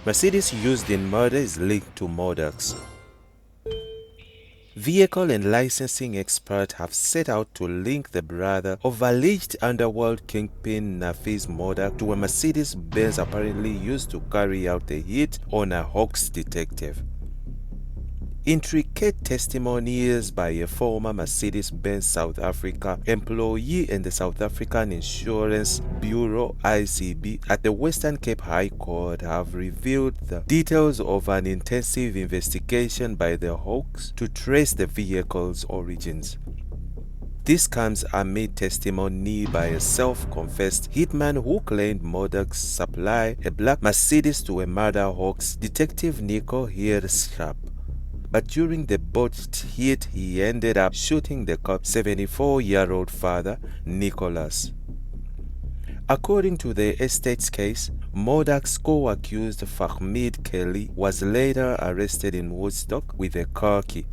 Mercedes used in murder is linked to Madock's. Vehicle and licensing experts have set out to link the brother of alleged underworld kingpin Nafiz Modack to a Mercedes Benz apparently used to carry out the hit on a hoax detective. Intricate testimonies by a former Mercedes Benz South Africa employee and the South African Insurance Bureau (ICB) at the Western Cape High Court have revealed the details of an intensive investigation by the hoax to trace the vehicle's origins. This comes amid testimony by a self-confessed hitman who claimed Madock supplied a black Mercedes to a murder hoax, Detective Nico Heerschaap. But during the botched hit, he ended up shooting the cop's 74-year-old father, Nicholas. According to the estate's case, Modack's co-accused Fahmid Kelly was later arrested in Woodstock with a car key.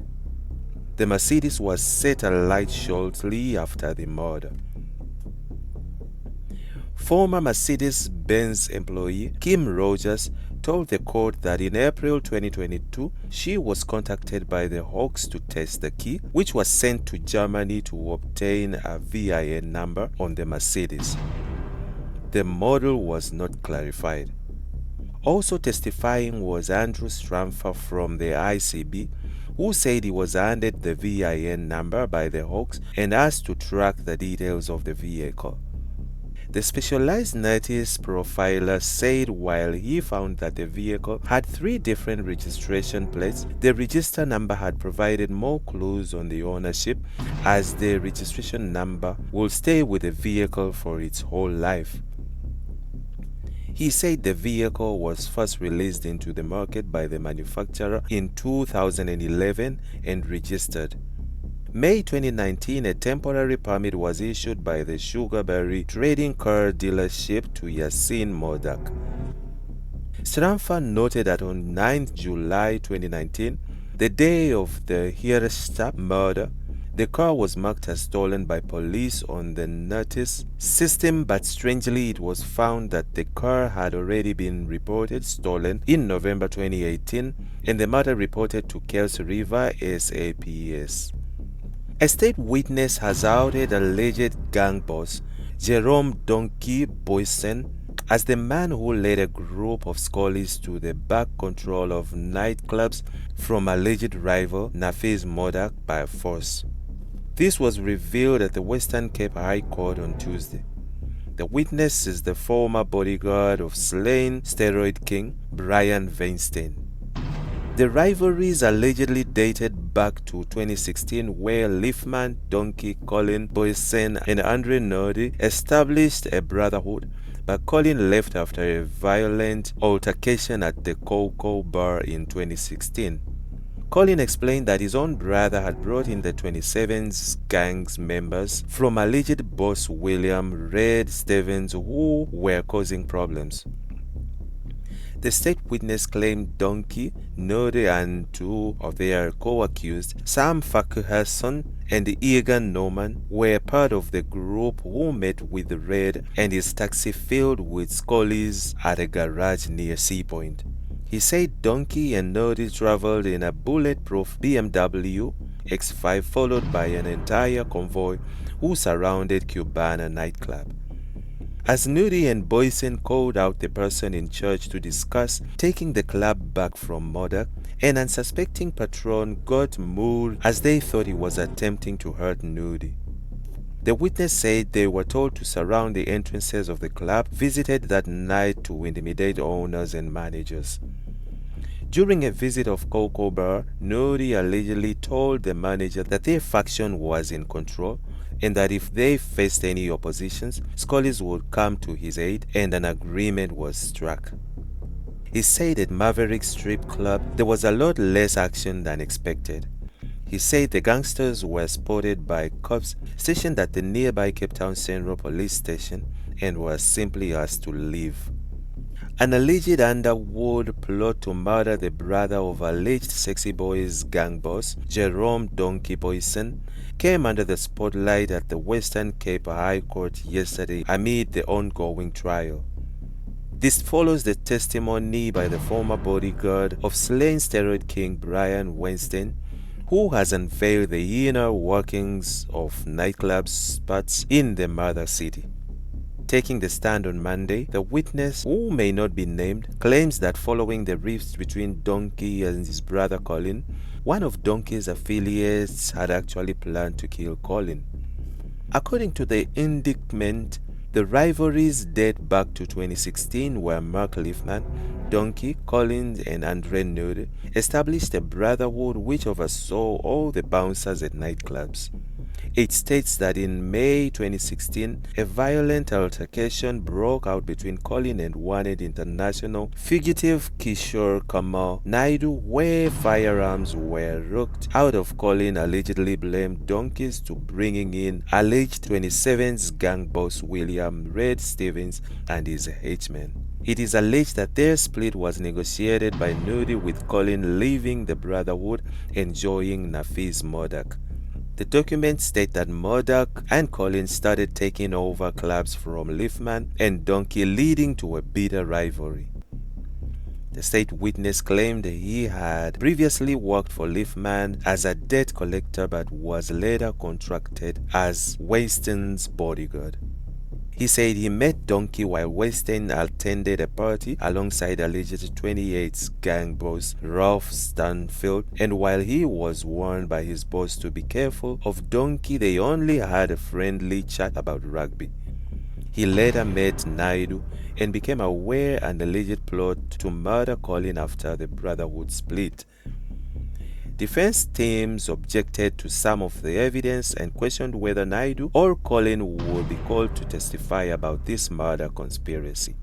The Mercedes was set alight shortly after the murder. Former Mercedes Benz employee Kim Rogers told the court that in April 2022, she was contacted by the hoax to test the key, which was sent to Germany to obtain a VIN number on the Mercedes. The model was not clarified. Also testifying was Andrew Stramfer from the ICB, who said he was handed the VIN number by the hoax and asked to track the details of the vehicle. The specialized Nafiz profiler said while he found that the vehicle had 3 different registration plates, the register number had provided more clues on the ownership, as the registration number will stay with the vehicle for its whole life. He said the vehicle was first released into the market by the manufacturer in 2011 and registered. May 2019, a temporary permit was issued by the Sugarberry trading car dealership to Yasin Modack. Stramfer noted that on 9 July 2019, the day of the Heerschaap murder, the car was marked as stolen by police on the notice system, but strangely it was found that the car had already been reported stolen in November 2018 and the matter reported to Kels River SAPS. A state witness has outed alleged gang boss Jerome Donkie Boysen as the man who led a group of scholars to the back control of nightclubs from alleged rival Nafiz Modack by force. This was revealed at the Western Cape High Court on Tuesday. The witness is the former bodyguard of slain steroid king Brian Weinstein. The rivalries allegedly dated back to 2016, where Hitman, Donkie, Colin Boysen and Andre Nordy established a brotherhood, but Colin left after a violent altercation at the Coco bar in 2016. Colin explained that his own brother had brought in the 27's gang's members from alleged boss William Red Stevens, who were causing problems. The state witness claimed Donkie, Nordy and 2 of their co-accused, Sam Farquharson and Egan Norman, were part of the group who met with Red and his taxi filled with scholars at a garage near Sea Point. He said Donkie and Nordy traveled in a bulletproof BMW X5 followed by an entire convoy who surrounded Cubana nightclub. As Nordy and Boysen called out the person in charge to discuss taking the club back from Modack, an unsuspecting patron got moved as they thought he was attempting to hurt Nordy. The witness said they were told to surround the entrances of the club visited that night to intimidate owners and managers. During a visit of Coco Bar, Nordy allegedly told the manager that their faction was in control and that if they faced any oppositions, scholars would come to his aid, and an agreement was struck. He said at Maverick Strip Club there was a lot less action than expected. He said the gangsters were spotted by cops stationed at the nearby Cape Town Central Police Station and were simply asked to leave. An alleged underworld plot to murder the brother of alleged Sexy Boys gang boss Jerome Donkie Boysen came under the spotlight at the Western Cape High Court yesterday amid the ongoing trial. This follows the testimony by the former bodyguard of slain steroid king Brian Weinstein, who has unveiled the inner workings of nightclub spots in the mother city. Taking the stand on Monday, the witness, who may not be named, claims that following the rifts between Donkie and his brother Colin, one of Donkie's affiliates had actually planned to kill Colin. According to the indictment, the rivalries date back to 2016, where Merc, Donkie, Colin, and Andre Nude established a brotherhood which oversaw all the bouncers at nightclubs. It states that in May 2016, a violent altercation broke out between Colin and wanted international fugitive Kishore Kamal Naidu, where firearms were rooked out of. Colin allegedly blamed donkeys to bringing in alleged 27's gang boss William Red Stevens and his Hitman. It is alleged that their split was negotiated by Nudi, with Colin leaving the brotherhood enjoying Nafiz Modack. The documents state that Madock and Colin started taking over clubs from Hitman and Donkie, leading to a bitter rivalry. The state witness claimed he had previously worked for Hitman as a debt collector but was later contracted as Weinstein's bodyguard. He said he met Donkie while Weinstein attended a party alongside alleged 28's gang boss Ralph Stanfield, and while he was warned by his boss to be careful of Donkie, they only had a friendly chat about rugby. He later met Naidu and became aware an alleged plot to murder Colin after the brotherhood split. Defense teams objected to some of the evidence and questioned whether Naidu or Colin would be called to testify about this murder conspiracy.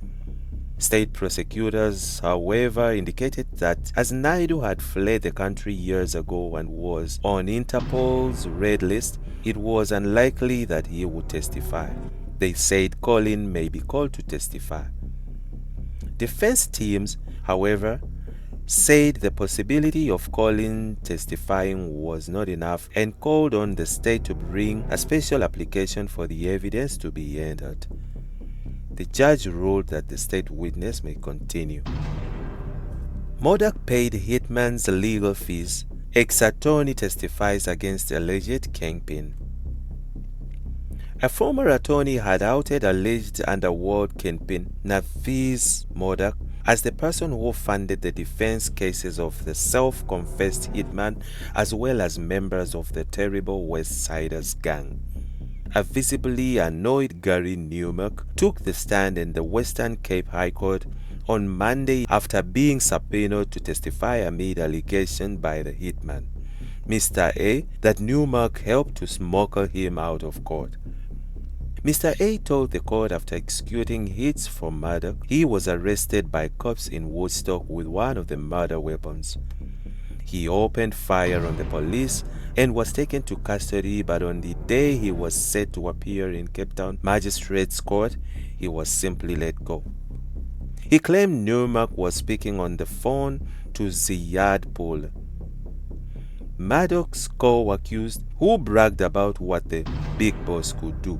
State prosecutors, however, indicated that as Naidu had fled the country years ago and was on Interpol's red list, it was unlikely that he would testify. They said Colin may be called to testify. Defense teams, however, said the possibility of Colin testifying was not enough and called on the state to bring a special application for the evidence to be entered. The judge ruled that the state witness may continue. Modack paid Hitman's legal fees. Ex-attorney testifies against alleged kingpin. A former attorney had outed alleged underworld kingpin Nafiz Modack as the person who funded the defense cases of the self-confessed Hitman, as well as members of the terrible West Siders gang. A visibly annoyed Gary Newmark took the stand in the Western Cape High Court on Monday after being subpoenaed to testify amid allegation by the Hitman, Mr. A, that Newmark helped to smuggle him out of court. Mr. A told the court after executing hits from Madock, he was arrested by cops in Woodstock with one of the murder weapons. He opened fire on the police and was taken to custody, but on the day he was set to appear in Cape Town Magistrates Court, he was simply let go. He claimed Newmark was speaking on the phone to Ziyad Pool, Madock's co-accused, who bragged about what the big boss could do.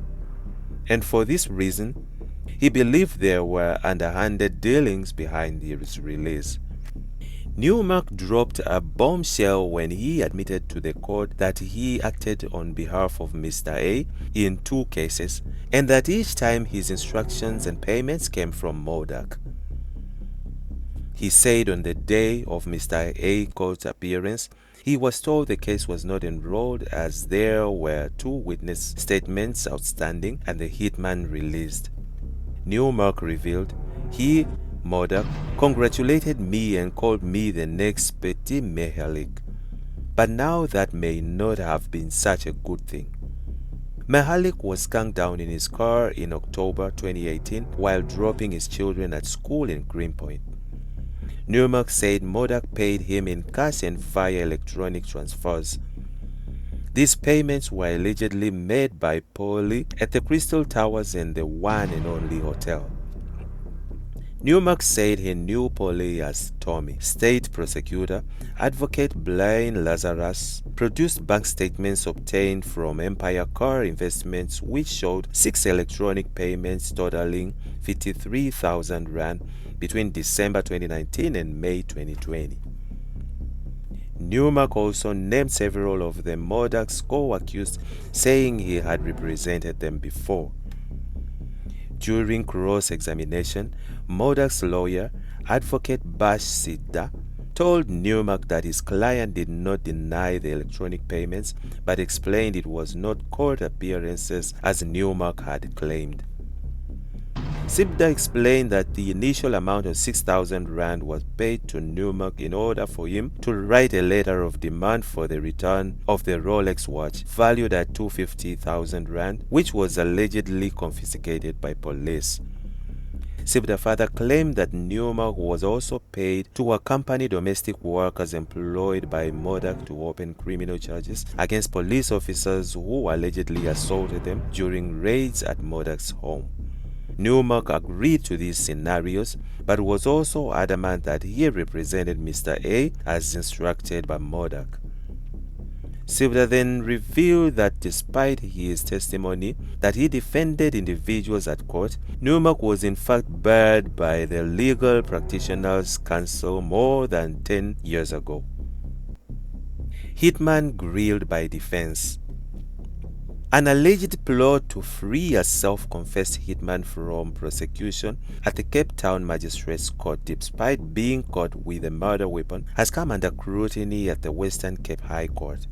And for this reason, he believed there were underhanded dealings behind his release. Newmark dropped a bombshell when he admitted to the court that he acted on behalf of Mr. A in 2 cases, and that each time his instructions and payments came from Modack. He said on the day of Mr. A court appearance, he was told the case was not enrolled as there were 2 witness statements outstanding and the Hitman released. Newmark revealed he, Modack, congratulated me and called me the next Petit Mihalik. But now that may not have been such a good thing. Mihalik was gunned down in his car in October 2018 while dropping his children at school in Greenpoint. Newmark said Modack paid him in cash and via electronic transfers. These payments were allegedly made by Paulie at the Crystal Towers and the One and Only Hotel. Newmark said he knew Polly as Tommy. State prosecutor Advocate Blaine Lazarus produced bank statements obtained from Empire Car Investments which showed 6 electronic payments totaling 53,000 rand between December 2019 and May 2020. Newmark also named several of the Modack's co-accused, saying he had represented them before. During cross-examination, Modack's lawyer, Advocate Bash Sidda, told Newmark that his client did not deny the electronic payments but explained it was not court appearances as Newmark had claimed. Sidda explained that the initial amount of 6,000 rand was paid to Newmark in order for him to write a letter of demand for the return of the Rolex watch valued at 250,000 rand, which was allegedly confiscated by police. Sidda further claimed that Newmark was also paid to accompany domestic workers employed by Modack to open criminal charges against police officers who allegedly assaulted them during raids at Modack's home. Newmark agreed to these scenarios, but was also adamant that he represented Mr. A as instructed by Modack. Sidda then revealed that despite his testimony that he defended individuals at court, Newmark was in fact barred by the Legal Practitioners Council more than 10 years ago. Hitman grilled by defense. An alleged plot to free a self-confessed hitman from prosecution at the Cape Town Magistrates Court despite being caught with a murder weapon has come under scrutiny at the Western Cape High Court.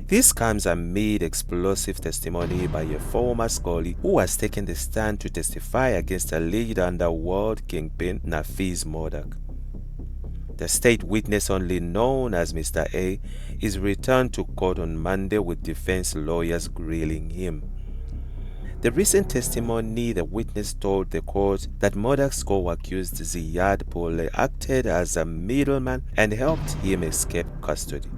This comes amid explosive testimony by a former Scully who has taken the stand to testify against alleged underworld kingpin Nafiz Modack. The state witness, only known as Mr. A, is returned to court on Monday with defense lawyers grilling him. The recent testimony, the witness told the court that Modack's co-accused Ziyad Pole acted as a middleman and helped him escape custody.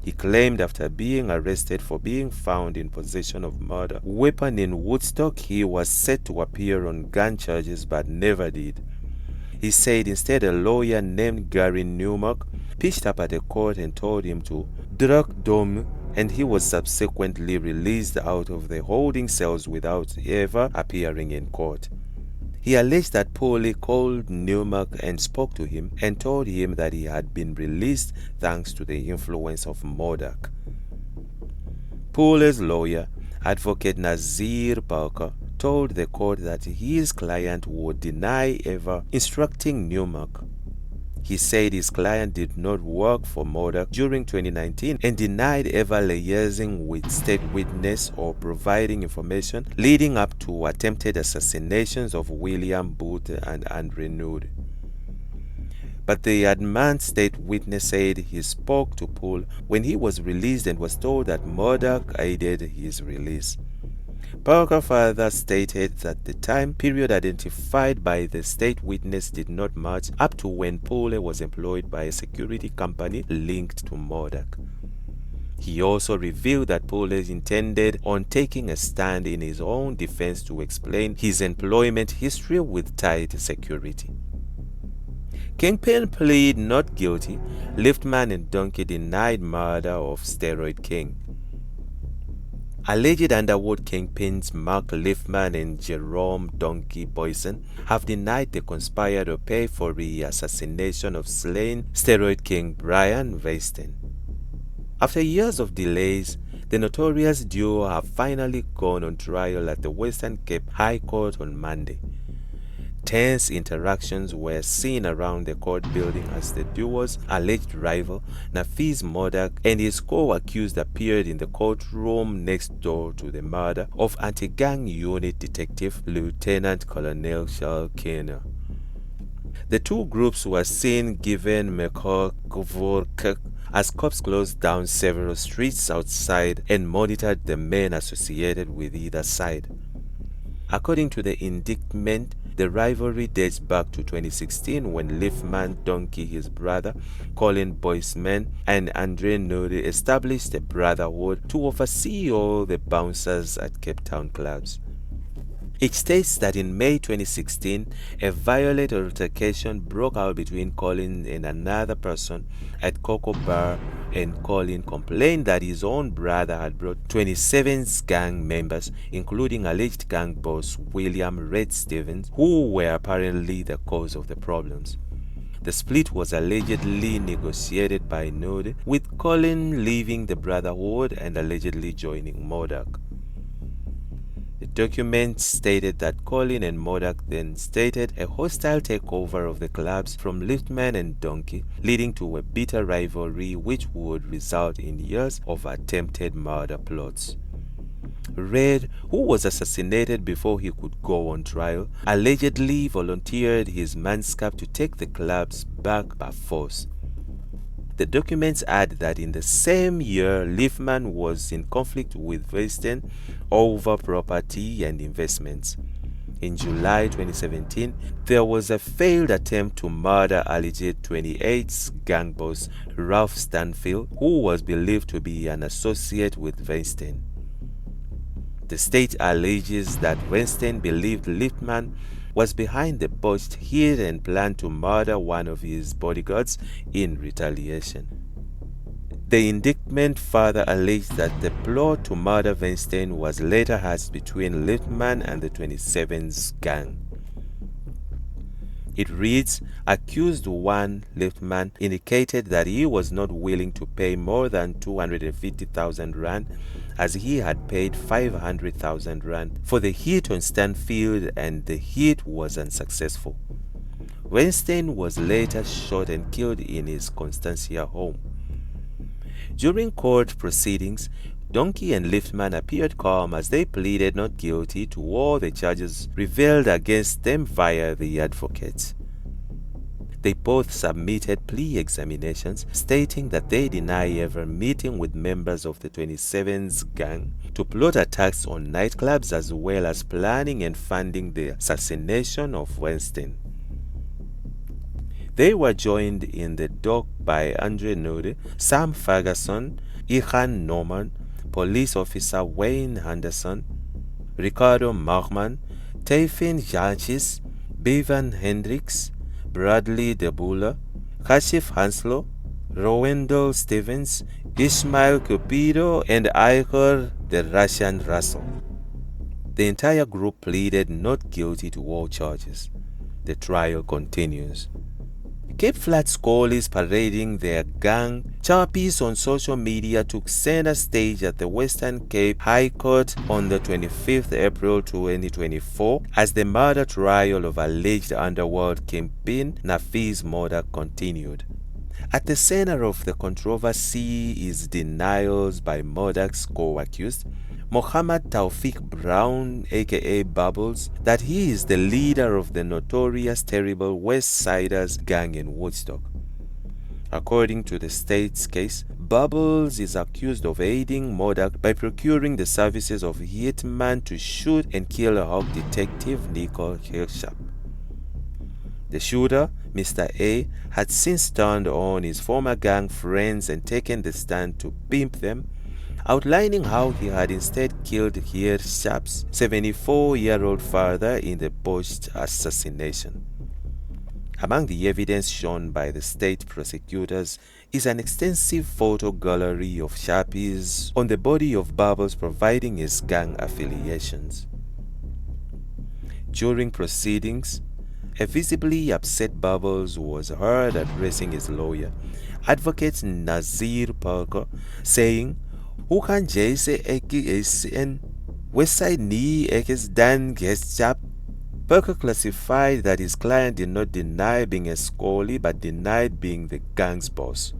He claimed after being arrested for being found in possession of murder weapon in Woodstock, he was set to appear on gun charges but never did. He said instead a lawyer named Gary Newmark pitched up at the court and told him to drug dom, and he was subsequently released out of the holding cells without ever appearing in court. He alleged that Pole called Newmark and spoke to him and told him that he had been released thanks to the influence of Modack. Pole's lawyer, Advocate Nazir Parker, told the court that his client would deny ever instructing Newmark. He said his client did not work for Modack during 2019 and denied ever liaising with state witness or providing information leading up to attempted assassinations of William Booth and Andre Nude. But the adamant state witness said he spoke to Pole when he was released and was told that Modack aided his release. Parker further stated that the time period identified by the state witness did not match up to when Pole was employed by a security company linked to Modack. He also revealed that Pole intended on taking a stand in his own defense to explain his employment history with tight security. Kingpin pleaded not guilty. Liftman and Donkie denied murder of Steroid King. Alleged underworld kingpins Mark Liftman and Jerome Donkie Boyson have denied they conspired to pay for the assassination of slain Steroid King Brian Weinstein. After years of delays, the notorious duo have finally gone on trial at the Western Cape High Court on Monday. Tense interactions were seen around the court building as the duo's alleged rival, Nafiz Modack, and his co-accused appeared in the courtroom next door to the murder of anti-gang unit detective Lieutenant Colonel Charles Kenner. The two groups were seen giving Merc as cops closed down several streets outside and monitored the men associated with either side. According to the indictment, the rivalry dates back to 2016 when Liftman, Donkie, his brother, Colin Boisman, and Andre Nude established a brotherhood to oversee all the bouncers at Cape Town clubs. It states that in May 2016, a violent altercation broke out between Colin and another person at Coco Bar, and Colin complained that his own brother had brought 27 gang members, including alleged gang boss William Red Stevens, who were apparently the cause of the problems. The split was allegedly negotiated by Node, with Colin leaving the Brotherhood and allegedly joining Modack. The document stated that Colin and Modack then stated a hostile takeover of the clubs from Hitman and Donkie, leading to a bitter rivalry which would result in years of attempted murder plots. Red, who was assassinated before he could go on trial, allegedly volunteered his manscap to take the clubs back by force. The documents add that in the same year, Hitman was in conflict with Weinstein over property and investments. In July 2017, there was a failed attempt to murder alleged 28's gang boss Ralph Stanfield, who was believed to be an associate with Weinstein. The state alleges that Weinstein believed Hitman was behind the botched hit and planned to murder one of his bodyguards in retaliation. The indictment further alleged that the plot to murder Weinstein was later hatched between Hitman and the 27's gang. It reads, accused one, Hitman, indicated that he was not willing to pay more than 250,000 rand, as he had paid 500,000 rand for the hit on Stanfield, and the hit was unsuccessful. Weinstein was later shot and killed in his Constancia home. During court proceedings, Donkie and Hitman appeared calm as they pleaded not guilty to all the charges revealed against them via the advocates. They both submitted plea examinations stating that they deny ever meeting with members of the 27's gang to plot attacks on nightclubs, as well as planning and funding the assassination of Weinstein. They were joined in the dock by Andre Node, Sam Ferguson, Ihan Norman, Police Officer Wayne Henderson, Ricardo Markman, Tefin Janchis, Bevan Hendricks, Bradley Debula, Kashif Hanslow, Rowendell Stevens, Ismail Cupido, and Igor the Russian Russell. The entire group pleaded not guilty to all charges. The trial continues. Cape Flat scholars parading their gang chappies on social media took center stage at the Western Cape High Court on the 25th April 2024 as the murder trial of alleged underworld kingpin Nafiz Modack continued. At the center of the controversy is denials by Modack's co-accused, Mohammed Taufik Brown, aka Bubbles, that he is the leader of the notorious terrible West Siders gang in Woodstock. According to the state's case, Bubbles is accused of aiding Modack by procuring the services of Hitman to shoot and kill a Hawk detective Nicole Hillsharp. The shooter, Mr. A, had since turned on his former gang friends and taken the stand to pimp them, outlining how he had instead killed Hillsharp's 74-year-old father in the botched assassination. Among the evidence shown by the state prosecutors is an extensive photo gallery of Sharpies on the body of Bubbles, providing his gang affiliations. During proceedings, a visibly upset Bubbles was heard addressing his lawyer, Advocate Nazir Parker, saying, "Hoe kan jy sê ek is in Westside nie ek is dan Hillsharp?" Parker classified that his client did not deny being a scully but denied being the gang's boss.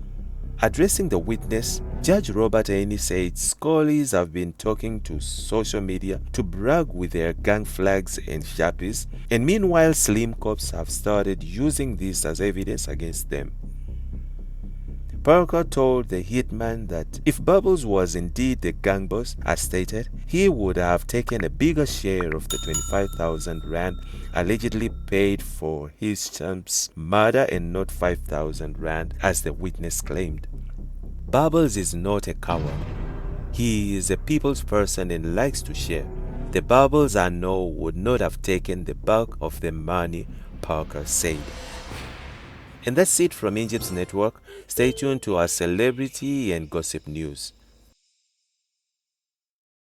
Addressing the witness, Judge Robert Ainey said scullies have been talking to social media to brag with their gang flags and sharpies, and meanwhile slim cops have started using this as evidence against them. Parker told the hitman that if Bubbles was indeed the gang boss, as stated, he would have taken a bigger share of the 25,000 rand allegedly paid for his champ's murder and not 5,000 rand as the witness claimed. Bubbles is not a coward. He is a people's person and likes to share. the bubbles I know would not have taken the bulk of the money, Parker said. And that's it from Egypt's network. Stay tuned to our celebrity and gossip news.